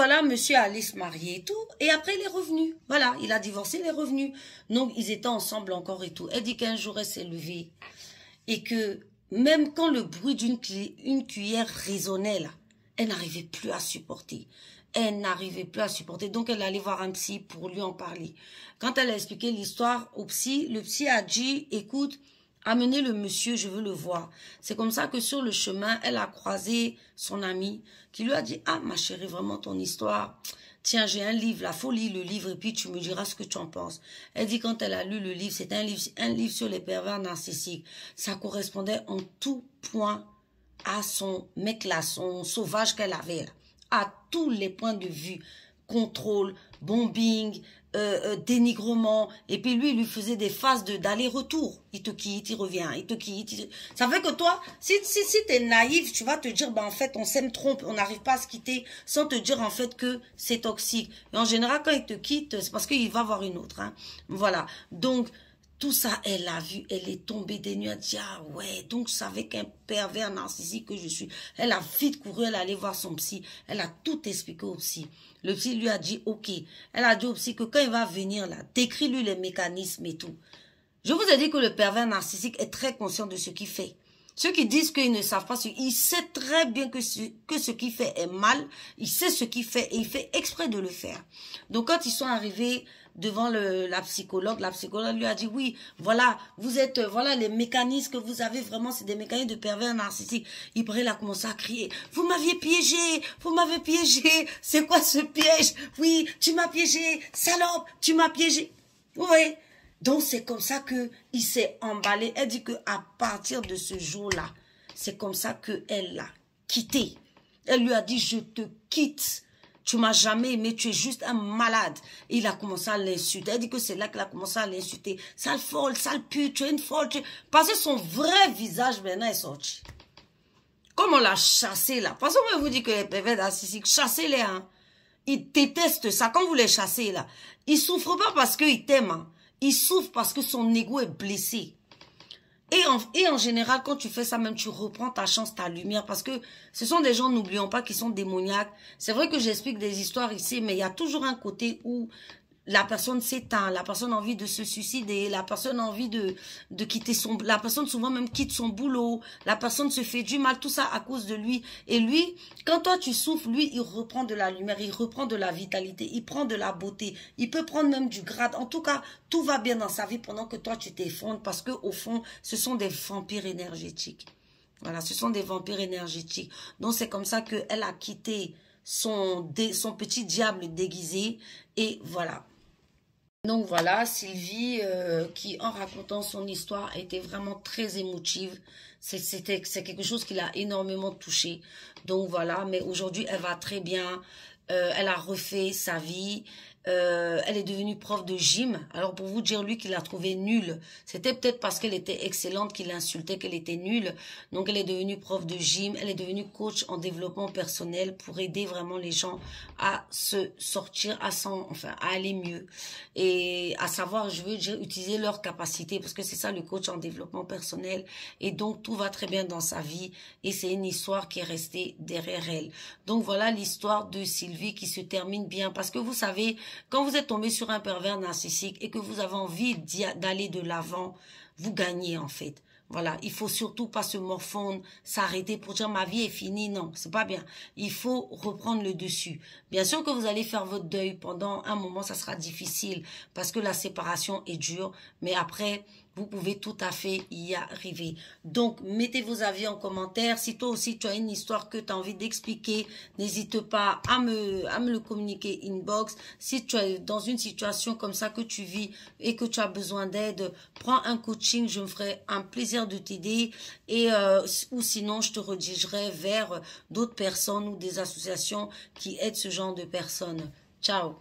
voilà, monsieur allait se marier et tout. Et après, il est revenu. Voilà, il a divorcé, il est revenu. Donc, ils étaient ensemble encore et tout. Elle dit qu'un jour, elle s'est levée. Et que même quand le bruit d'une cuillère résonnait, là, elle n'arrivait plus à supporter. Elle n'arrivait plus à supporter. Donc, elle allait voir un psy pour lui en parler. Quand elle a expliqué l'histoire au psy, le psy a dit, écoute, amenez le monsieur, je veux le voir. C'est comme ça que sur le chemin, elle a croisé son ami qui lui a dit, ah, ma chérie, vraiment ton histoire, tiens, j'ai un livre, la faut lire le livre et puis tu me diras ce que tu en penses. Elle dit quand elle a lu le livre, c'était un livre sur les pervers narcissiques. Ça correspondait en tout point à son mec là, son sauvage qu'elle avait là. À tous les points de vue, contrôle, bombing, dénigrement, et puis lui, il lui faisait des phases d'aller-retour. Il te quitte, il revient, il te quitte. Ça fait que toi, si t'es naïf, tu vas te dire, ben en fait, on s'aime trop, on n'arrive pas à se quitter, sans te dire en fait que c'est toxique. Et en général, quand il te quitte, c'est parce qu'il va voir une autre. Hein. Voilà. Donc, tout ça, elle a vu, elle est tombée des nues, elle a dit, ah ouais, donc je savais qu'un pervers narcissique que je suis. Elle a vite couru, elle allait voir son psy, elle a tout expliqué au psy. Le psy lui a dit, ok, elle a dit au psy que quand il va venir là, décris-lui les mécanismes et tout. Je vous ai dit que le pervers narcissique est très conscient de ce qu'il fait. Ceux qui disent qu'ils ne savent pas, il sait très bien que ce qu'il fait est mal, il sait ce qu'il fait et il fait exprès de le faire. Donc quand ils sont arrivés devant la psychologue lui a dit oui, voilà, vous êtes, voilà les mécanismes que vous avez vraiment, c'est des mécanismes de pervers narcissique. Ibrahim a commencé à crier, vous m'aviez piégé, c'est quoi ce piège? Oui, tu m'as piégé, salope, tu m'as piégé. Vous voyez? Donc, c'est comme ça qu'il s'est emballé. Elle dit qu'à partir de ce jour-là, c'est comme ça qu'elle l'a quitté. Elle lui a dit, je te quitte. Tu m'as jamais aimé, tu es juste un malade. Et il a commencé à l'insulter. Elle dit que c'est là qu'elle a commencé à l'insulter. Sale folle, sale pute, tu es une folle. Parce que son vrai visage maintenant est sorti. Comme on l'a chassé là. Parce que moi, je vous dis que les pervers narcissiques, chassez-les. Hein. Ils détestent ça. Quand vous les chassez là, ils ne souffrent pas parce qu'ils t'aiment. Hein. Il souffre parce que son ego est blessé. Et en général, quand tu fais ça, même tu reprends ta chance, ta lumière. Parce que ce sont des gens, n'oublions pas, qui sont démoniaques. C'est vrai que j'explique des histoires ici, mais il y a toujours un côté où la personne s'éteint, la personne a envie de se suicider, la personne a envie de quitter la personne souvent même quitte son boulot, la personne se fait du mal, tout ça à cause de lui. Et lui, quand toi tu souffres, lui, il reprend de la lumière, il reprend de la vitalité, il prend de la beauté, il peut prendre même du grade. En tout cas, tout va bien dans sa vie pendant que toi tu t'effondres parce que au fond, ce sont des vampires énergétiques. Voilà, ce sont des vampires énergétiques. Donc c'est comme ça qu'elle a quitté son petit diable déguisé et voilà. Donc voilà, Sylvie, qui en racontant son histoire était vraiment très émotive. C'est quelque chose qui l'a énormément touchée. Donc voilà, mais aujourd'hui, elle va très bien. Elle a refait sa vie. Elle est devenue prof de gym. Alors pour vous dire, lui, qu'il l'a trouvée nulle. C'était peut-être parce qu'elle était excellente qu'il insultait qu'elle était nulle. Donc elle est devenue prof de gym. Elle est devenue coach en développement personnel pour aider vraiment les gens à se sortir, à aller mieux. Et à savoir, je veux dire, utiliser leurs capacités parce que c'est ça le coach en développement personnel. Et donc tout va très bien dans sa vie. Et c'est une histoire qui est restée derrière elle. Donc voilà l'histoire de Sylvie qui se termine bien parce que vous savez, quand vous êtes tombé sur un pervers narcissique et que vous avez envie d'aller de l'avant, vous gagnez en fait. Voilà, il faut surtout pas se morfondre, s'arrêter pour dire ma vie est finie. Non, c'est pas bien. Il faut reprendre le dessus. Bien sûr que vous allez faire votre deuil pendant un moment, ça sera difficile parce que la séparation est dure. Mais après, vous pouvez tout à fait y arriver. Donc, mettez vos avis en commentaire. Si toi aussi, tu as une histoire que tu as envie d'expliquer, n'hésite pas à me le communiquer inbox. Si tu es dans une situation comme ça que tu vis et que tu as besoin d'aide, prends un coaching. Je me ferai un plaisir de t'aider. Ou sinon, je te redirigerai vers d'autres personnes ou des associations qui aident ce genre de personnes. Ciao!